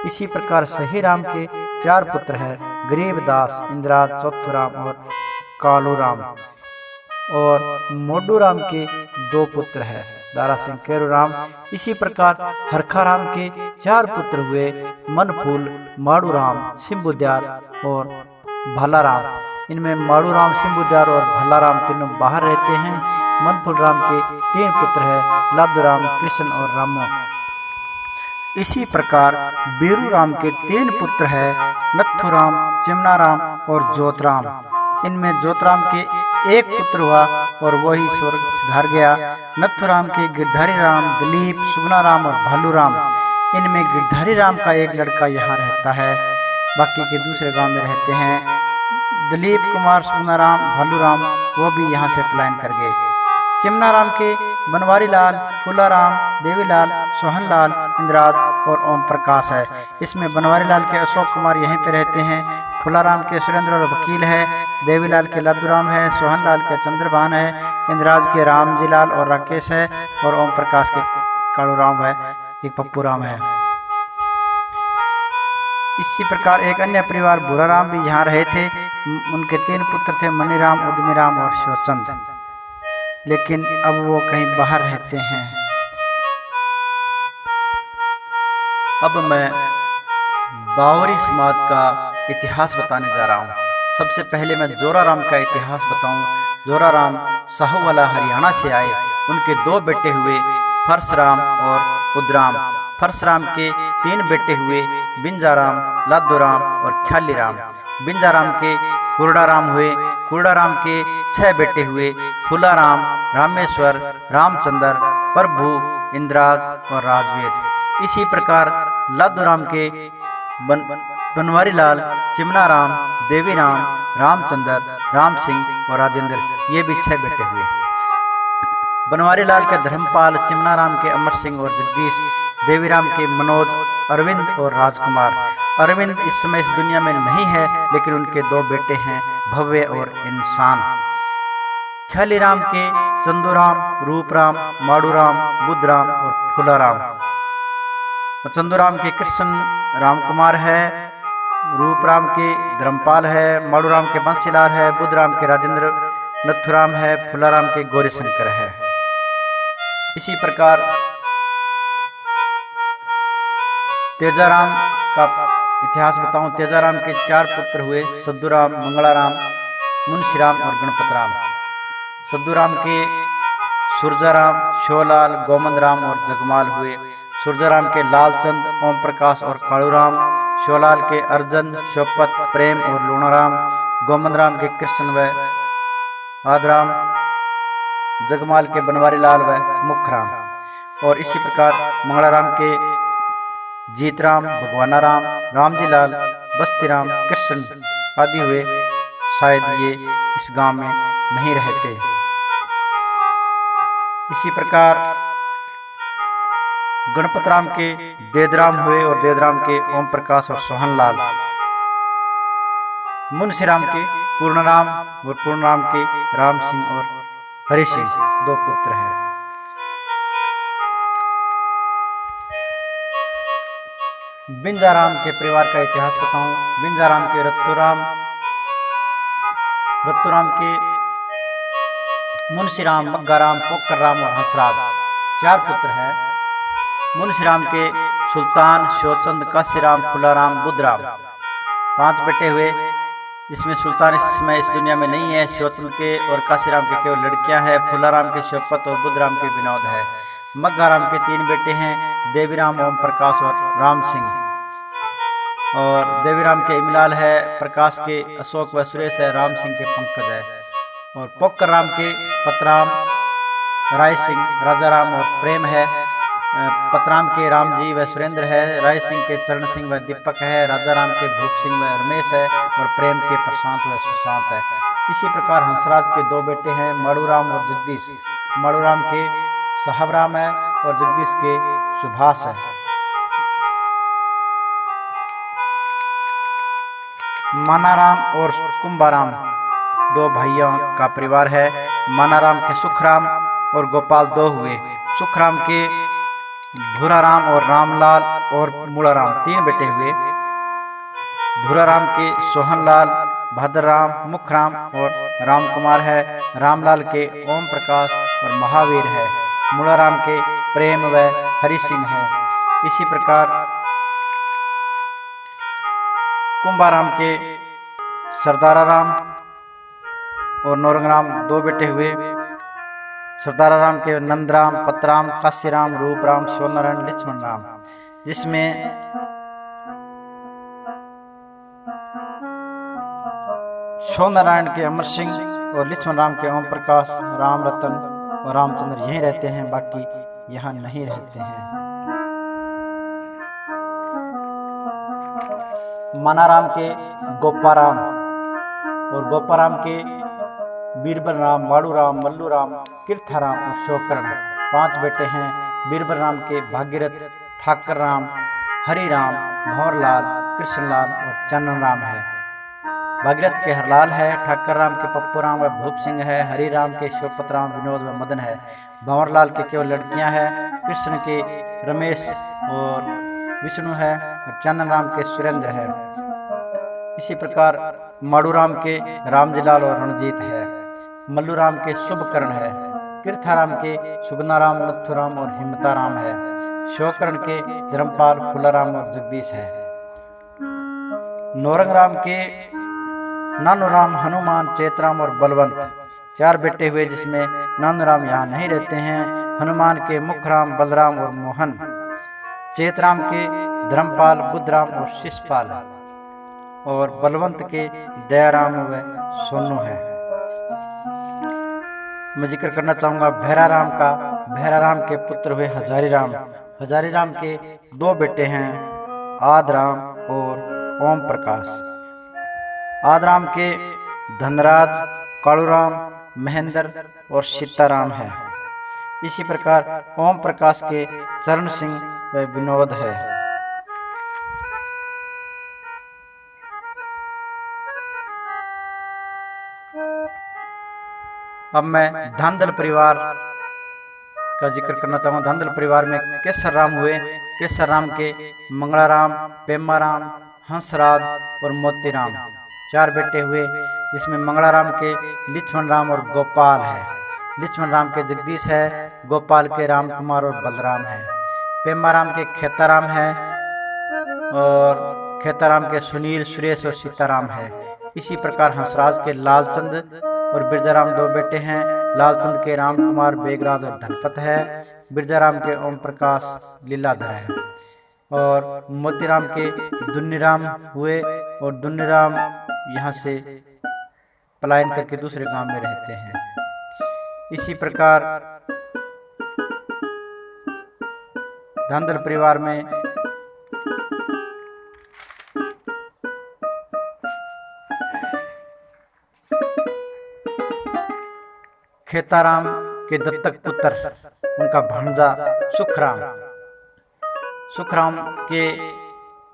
इसी प्रकार सहीराम के 4 पुत्र है, गरीबदास, इंद्राज, चौथुराम और कालू राम। और मोडू राम के 2 पुत्र है, दारा सिंह, केरू राम। इसी प्रकार हरखा राम के 4 पुत्र हुए, मनफूल, माड़ू राम, सिंबुद्यार और भलाराम। इनमें माड़ू राम, सिंबुद्यार और भलाराम तीनों बाहर रहते हैं। मनफूल राम के 3 पुत्र है, लादूराम, कृष्ण और रामो। इसी प्रकार बीरू राम के 3 पुत्र है, नथुराम, चिमनाराम और जोतराम। इनमें जोतराम के 1 पुत्र हुआ और वही स्वर्ग सिधार गया। नथुराम के गिरधारी राम, दिलीप, सुगना राम और भालू राम। इनमें गिरधारी राम का एक लड़का यहाँ रहता है, बाकी के दूसरे गांव में रहते हैं। दिलीप कुमार, सुगना राम, भालू राम वो भी यहाँ से पलायन कर गए। चिमना राम के बनवारी लाल, फूलाराम, देवीलाल, सोहनलाल, इंद्राज और ओम प्रकाश है। इसमें बनवारी लाल के अशोक कुमार यहीं पे रहते हैं। फूलाराम के सुरेंद्र और वकील है। देवीलाल के लादूराम है। सोहनलाल के चंद्रभान है। इंद्राज के रामजी लाल और राकेश है। और ओम प्रकाश के कालूराम है, एक पप्पू राम है। इसी प्रकार एक अन्य परिवार भूराराम भी यहाँ रहे थे। उनके 3 पुत्र थे, मनीराम, उद्मीराम और शिवचंद, लेकिन अब वो कहीं बाहर रहते हैं। अब मैं बावरी समाज का इतिहास बताने जा रहा हूँ। सबसे पहले मैं जोराराम का इतिहास बताऊं। जोराराम साहूवाला हरियाणा से आए। उनके 2 बेटे हुए, परसराम और उदराम। परसराम के 3 बेटे हुए, बिंजाराम, लादूराम और ख्यालीराम। बिंजाराम के कुरडाराम हुए। कुरडाराम के 6 बेटे हुए, फूलाराम, रामेश्वर, रामचंद्र, प्रभु, इंद्राज और राजवेद। इसी प्रकार लादूराम के बनवारी लाल, चिमनाराम, देवीराम, रामचंद्र, राम सिंह और राजेंद्र, ये भी 6 बेटे हुए। बनवारी लाल के धर्मपाल, चिमनाराम के अमर सिंह और जगदीश, देवीराम के मनोज, अरविंद और राजकुमार। अरविंद इस समय इस दुनिया में नहीं है, लेकिन उनके 2 बेटे हैं, भव्य और इंसान। ख्यालीराम के चंदूराम, रूपराम, माड़ूराम, बुद्धराम और फूलाराम। चंदूराम के कृष्ण रामकुमार है। रूपराम के धर्मपाल है। माड़ूराम के बंसीलाल है। बुद्धराम के राजेंद्र, नथुराम है। फूलाराम के गौरीशंकर है। इसी प्रकार तेजाराम का इतिहास बताऊं। तेजाराम के 4 पुत्र हुए, सद्दूराम, मंगलाराम, मुंशीराम और गणपतराम। सद्दूराम के सूरजाराम, शिवलाल, गोमंदराम और जगमाल हुए। सूरजाराम के लालचंद, ओम प्रकाश और कालूराम। शिवलाल के अर्जन, शोपत, प्रेम और लूणाराम। गोमंदराम के कृष्ण व आदराम। जगमाल के बनवारी लाल व मुखराम। और इसी प्रकार मंगलाराम के जीतराम, भगवानाराम, रामजी लाल, बस्तीराम, कृष्ण आदि हुए। शायद ये इस गांव में नहीं रहते। इसी प्रकार गणपत राम के देदराम हुए और देदराम के ओम प्रकाश और सोहनलाल। मुंशी राम के पूर्णराम और पूर्णराम के राम सिंह और हरि सिंह 2 पुत्र हैं। बिंजाराम के परिवार का इतिहास बताऊं। बिंजाराम के रत्तूराम के मुंशीराम, मग्गाराम, पोक्करराम और हंसराज 4 पुत्र हैं। मुंशीराम के सुल्तान, शिवचंद, काशीराम, फुलाराम, बुद्धराम 5 बेटे हुए, जिसमें सुल्तान इस समय इस दुनिया में नहीं है। शिवचंद के और काशीराम के केवल लड़कियां हैं। फुलाराम के शिवपत और बुद्धराम के विनोद है। मग्गाराम के 3 बेटे हैं, देवीराम, ओम प्रकाश और राम सिंह। और देवीराम के इमलाल है, प्रकाश के अशोक व सुरेश है, राम सिंह के पंकज है। और पोक्करराम के पतराम, राय सिंह, राजाराम और प्रेम है। पतराम के रामजी व सुरेंद्र है। राय सिंह के चरण सिंह व दीपक है। राजाराम के भूप सिंह व रमेश है। और प्रेम के प्रशांत व सुशांत है। इसी प्रकार हंसराज के 2 बेटे हैं, माड़ूराम और जगदीश। माड़ूराम के साहबराम है और जगदीश के सुभाष है। मानाराम और कुंभाराम 2 भाइयों का परिवार है। मानाराम के सुखराम और गोपाल 2 हुए। सुखराम के भूराराम और रामलाल और मूलाराम 3 बेटे हुए। भूराराम के सोहनलाल, भद्रराम, मुखराम और रामकुमार है। रामलाल के ओम प्रकाश और महावीर है। मूलाराम के प्रेम व हरि सिंह है। इसी प्रकार कुंभाराम के सरदाराराम और नौरंगराम 2 बेटे हुए। सरदाराराम के नंदराम, पतराम, काशीराम, रूपराम, सोनारायण, लक्ष्मण राम, जिसमें सोनारायण के अमर सिंह और लक्ष्मण राम के ओम प्रकाश, राम रतन और रामचंद्र यहीं रहते हैं, बाकी यहाँ नहीं रहते हैं। मानाराम के गोपाराम और गोपाराम के बीरबलराम, माड़ूराम, मल्लूराम, कीर्थाराम और शोकर्ण 5 बेटे हैं। बीरबलराम के भागीरथ, ठाकर राम, हरिराम, भंवरलाल, कृष्णलाल और चंदनराम है। भागीरथ के हरलाल है। ठाकर राम के पप्पूराम व भूप सिंह है। हरिराम के शिवपतराम, विनोद व मदन है। भंवरलाल के केवल लड़कियां हैं। कृष्ण के रमेश और विष्णु है और चंदनराम के सुरेंद्र है। इसी प्रकार माड़ूराम के रामजीलाल और रणजीत है। मल्लूराम के शुभकर्ण है। कीर्थाराम के सुगनाराम, नथुराम और हिमताराम है। शोकर्ण के धर्मपाल, फुलाराम और जगदीश है। नौरंगराम के नानूराम, हनुमान, चेतराम और बलवंत 4 बेटे हुए, जिसमें नानूराम यहाँ नहीं रहते हैं। हनुमान के मुखराम, बलराम और मोहन। चेतराम के धर्मपाल, बुद्धराम और शिषपाल और बलवंत के दयाराम व सोनू है। मैं जिक्र करना चाहूँगा भैराराम का। भैराराम के पुत्र हुए हजारीराम। हजारीराम के 2 बेटे हैं, आदराम और ओम प्रकाश। आदराम के धनराज, कालूराम, महेंद्र और सीताराम है। इसी प्रकार ओम प्रकाश के चरण सिंह व विनोद है। अब मैं धांधल परिवार का जिक्र करना चाहूँगा। धांधल परिवार में केसर राम हुए। केसर राम के मंगलाराम, पेमाराम, हंसराज और मोतीराम 4 बेटे हुए, जिसमें मंगलाराम के लक्ष्मण राम और गोपाल है। लक्ष्मण राम के जगदीश है। गोपाल के रामकुमार और बलराम है। पेमाराम के खेताराम है और खेताराम के सुनील, सुरेश और सीताराम है। इसी प्रकार हंसराज के लालचंद और बिरजाराम 2 बेटे हैं। लालचंद के रामकुमार, बेगराज और धनपत है। बिरजाराम के ओम प्रकाश, लीलाधर है। और मोतीराम के दुन्नीराम हुए और दुन्नीराम यहाँ से पलायन करके दूसरे गांव में रहते हैं। इसी प्रकार धांधल परिवार में खेताराम के दत्तक पुत्र, उनका भांजा सुखराम सुखराम के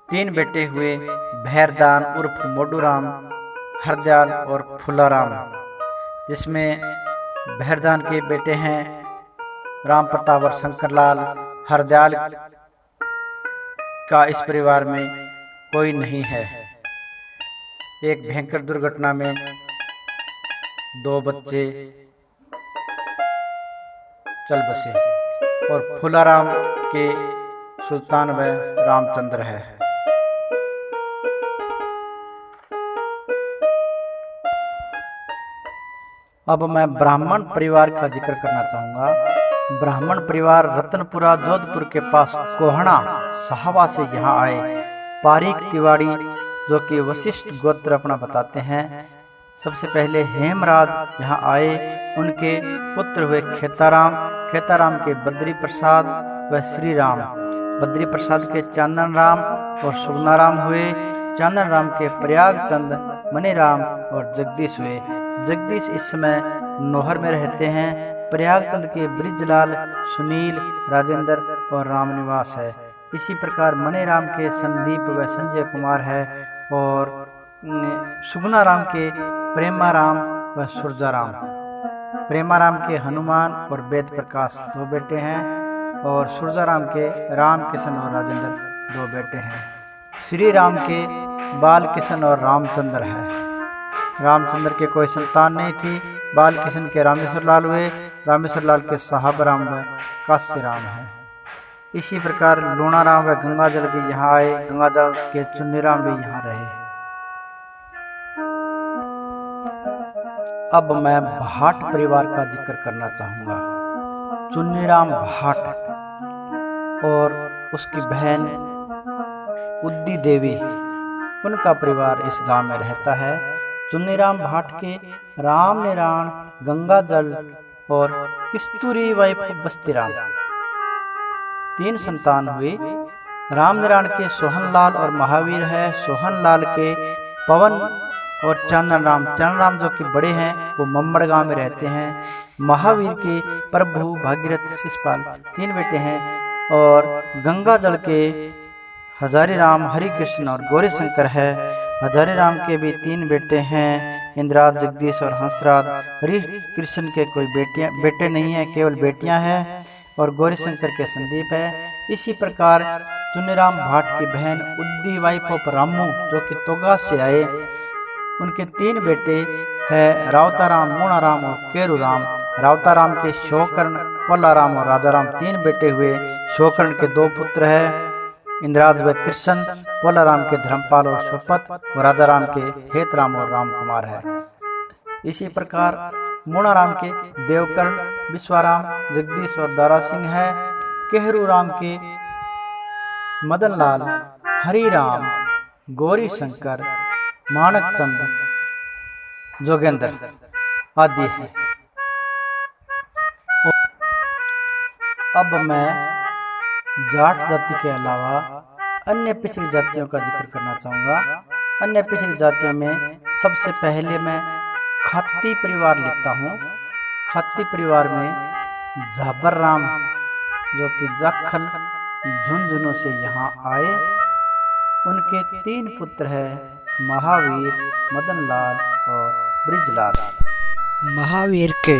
3 बेटे हुए, भैरदान उर्फ मोडूराम, हरदयाल और फुलाराम, जिसमें भैरदान के बेटे हैं राम प्रताप और शंकरलाल। हरदयाल का इस परिवार में कोई नहीं है। एक भयंकर दुर्घटना में 2 बच्चे चल बसे और फुलाराम के सुल्तान व रामचंद्र है। अब मैं ब्राह्मण परिवार का जिक्र करना चाहूंगा। ब्राह्मण परिवार रतनपुरा जोधपुर के पास कोहणा साहवा से यहाँ आए। पारीक तिवाड़ी जो कि वशिष्ठ गोत्र अपना बताते हैं, सबसे पहले हेमराज यहाँ आए। उनके पुत्र हुए खेताराम, खेताराम के बद्री प्रसाद व श्री राम, बद्री प्रसाद के चांदन राम और सुगनाराम हुए। चांदन राम के प्रयागचंद, मनीराम और जगदीश हुए। जगदीश इस समय नौहर में रहते हैं। प्रयागचंद के ब्रिजलाल, सुनील, राजेंद्र और रामनिवास है। इसी प्रकार मनीराम के संदीप व संजय कुमार है और सुगनाराम के प्रेमाराम व सुरजाराम। प्रेमाराम के हनुमान और वेद प्रकाश 2 बेटे हैं और सुरजाराम के राम किशन और राजेंद्र 2 बेटे हैं। श्री राम के बाल किशन और रामचंद्र है। रामचंद्र के कोई संतान नहीं थी। बाल किशन के रामेश्वर लाल हुए। रामेश्वर लाल के साहब राम व काश्य राम है। इसी प्रकार लूणाराम व गंगाजल भी यहाँ आए। गंगाजल के चुन्नीराम भी यहाँ रहे। अब मैं भाट परिवार का जिक्र करना चाहूंगा। चुन्नीराम भाट और उसकी बहन उद्दी देवी, उनका परिवार इस गांव में रहता है। चुन्नीराम भाट के राम निराण, गंगाजल और किस्तूरी वाइफ बस्तीराम 3 संतान हुई। राम निराण के सोहनलाल और महावीर है। सोहनलाल के पवन और चंदन राम जो कि बड़े हैं, वो मम्मड़ गांव में रहते हैं। महावीर के प्रभु, भागीरथ, शिषपाल 3 बेटे हैं और गंगाजल के हजारी राम, हरि कृष्ण और गौरी शंकर है। हजारी राम के भी 3 बेटे हैं, इंद्राज, जगदीश और हंसराज। हरि कृष्ण के कोई बेटे नहीं है, केवल बेटियां हैं और गौरी शंकर के संदीप है। इसी प्रकार चुन्नीराम भाट की बहन उद्दी वाइफ ऑफ रामू जो कि तोगा से आए, उनके 3 बेटे हैं, रावताराम, मूणाराम और केरूराम। रावताराम के शोकर्ण, पोलाराम और राजाराम 3 बेटे हुए। शोकर्ण के 2 पुत्र हैं, इंद्राज व कृष्ण। पोलाराम के धर्मपाल और शोपत और राजाराम के हेतराम और रामकुमार है। इसी प्रकार मूणाराम के देवकर्ण, विश्वाराम, जगदीश और दारा सिंह है। केहरूराम के मदनलाल, हरिराम, गौरी शंकर, मानकचंद, जोगेंद्र आदि है। अब मैं जाट जाति के अलावा अन्य पिछड़ी जातियों का जिक्र करना चाहूँगा। अन्य पिछड़ी जातियों में सबसे पहले मैं खाती परिवार लेता हूँ। खाती परिवार में झाबर राम जो कि जाखल झुंझुनू से यहाँ आए, उनके 3 पुत्र हैं, महावीर, मदनलाल और ब्रिजलाल। महावीर के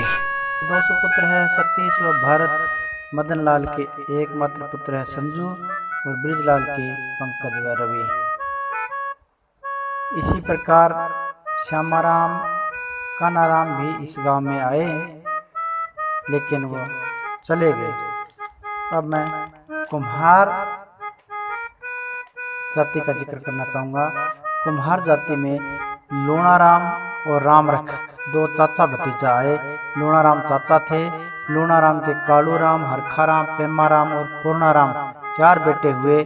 2 सुपुत्र हैं, सतीश व भरत। मदनलाल के एकमात्र पुत्र है संजू और ब्रिजलाल के पंकज व रवि। इसी प्रकार श्यामाराम, कानाराम भी इस गांव में आए, लेकिन वो चले गए। अब मैं कुम्हार जाति का जिक्र करना चाहूँगा। कुम्हार जाति में लूणाराम और रामरख 2 चाचा भतीजा आए। लूणाराम चाचा थे। लूणाराम के कालूराम, हरखाराम, पेमाराम और पूर्णाराम 4 बेटे हुए।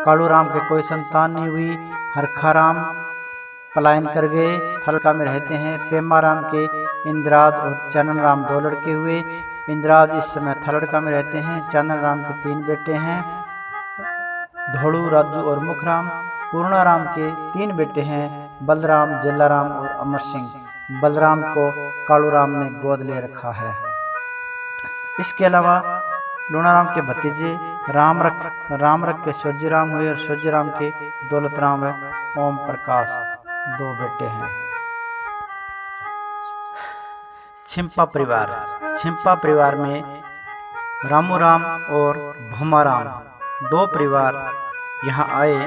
कालूराम के कोई संतान नहीं हुई। हरखाराम पलायन कर गए, थलका में रहते हैं। पेमाराम के इंद्राज और चननराम 2 लड़के हुए। इंद्राज इस समय थलड़का में रहते हैं। चननराम के 3 बेटे हैं, धोड़ू, राजू और मुखराम। पूर्णाराम के 3 बेटे हैं, बलराम, जेलाराम और अमर सिंह। बलराम को कालूराम ने गोद ले रखा है। इसके अलावा लूणाराम के भतीजे रामरख के सूर्यराम हुए और सूर्यराम के दौलतराम व ओम प्रकाश 2 बेटे हैं। छिंपा परिवार में रामूराम और भूमाराम 2 परिवार यहाँ आए।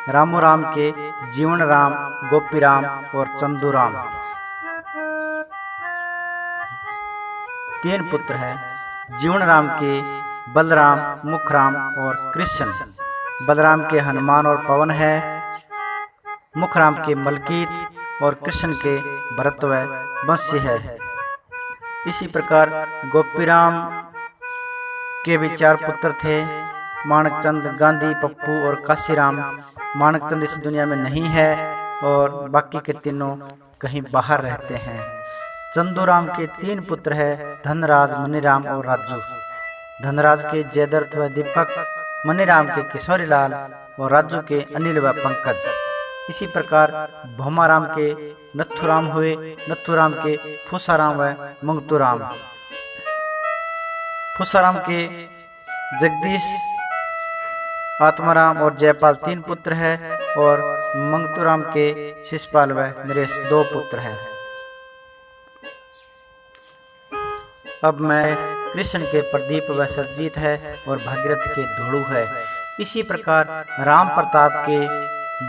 रामूराम के जीवनराम, गोपीराम और चंदूराम 3 पुत्र हैं। जीवनराम के बलराम, मुखराम और कृष्ण। बलराम के हनुमान और पवन है, मुखराम के मलकीत और कृष्ण के भरत व वंशी है। इसी प्रकार गोपीराम के भी 4 पुत्र थे, माणकचंद, गांधी, पप्पू और काशीराम। माणकचंद इस दुनिया में नहीं है और बाकी के तीनों कहीं बाहर रहते हैं। चंदूराम के 3 पुत्र हैं, धनराज, मनीराम और राजू। धनराज के जयद्रथ व दीपक, मनीराम के किशोरीलाल और राजू के अनिल व पंकज। इसी प्रकार भौमाराम के नथुराम हुए, नथुराम के फूसाराम व मंगतूराम। फूसाराम के जगदीश, आत्माराम और जयपाल 3 पुत्र हैं और मंगतूराम के शिषपाल व नरेश 2 पुत्र हैं। अब मैं कृष्ण के प्रदीप व सरजीत है और भागीरथ के धोड़ू है। इसी प्रकार राम प्रताप के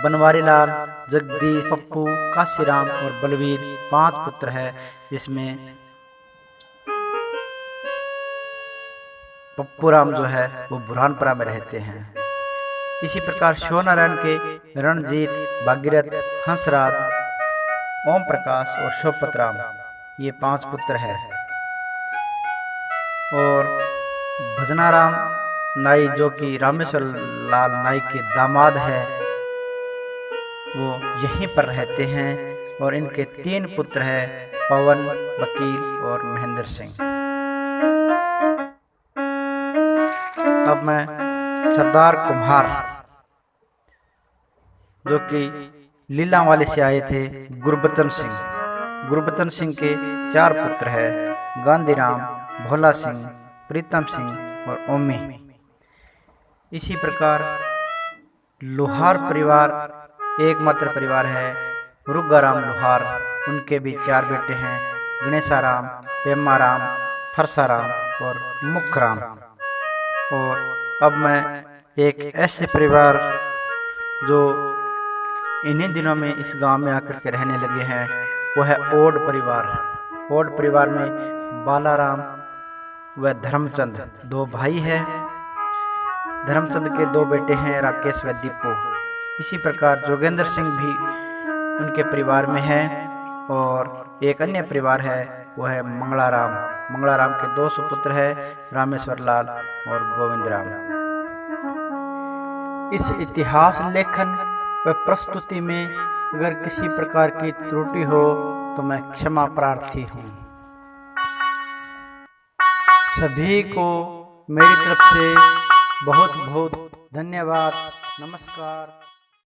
बनवारीलाल, जगदीश, पप्पू, काशीराम और बलवीर 5 पुत्र हैं, जिसमें पप्पूराम जो है वो बुरहानपुरा में रहते हैं। इसी प्रकार शिवनारायण के रणजीत, भागीरथ, हंसराज, ओम प्रकाश और शोपतराम ये 5 पुत्र हैं। और भजनाराम नाई जो कि रामेश्वर लाल नाई के दामाद है, वो यहीं पर रहते हैं और इनके 3 पुत्र हैं, पवन, वकील और महेंद्र सिंह। अब मैं सरदार कुम्हार जो कि लीलावाली से आए थे, गुरबचन सिंह के 4 पुत्र हैं, गांधीराम, भोला सिंह, प्रीतम सिंह और ओमी। इसी प्रकार लोहार परिवार एकमात्र परिवार है, रुग्गाराम लोहार। उनके भी 4 बेटे हैं, गणेशाराम, पेमाराम, फरसाराम और मुखराम। और अब मैं एक ऐसे परिवार जो इन्हीं दिनों में इस गांव में आकर के रहने लगे हैं, वो है ओड परिवार। ओड परिवार में बालाराम व धर्मचंद 2 भाई हैं। धर्मचंद के 2 बेटे हैं, राकेश व दीपू। इसी प्रकार जोगेंद्र सिंह भी उनके परिवार में है। और एक अन्य परिवार है, वो है मंगलाराम। मंगलाराम के 2 सुपुत्र हैं, रामेश्वर लाल और गोविंद राम। इस इतिहास लेखन व प्रस्तुति में अगर किसी प्रकार की त्रुटि हो तो मैं क्षमा प्रार्थी हूँ। सभी को मेरी तरफ से बहुत बहुत धन्यवाद। नमस्कार।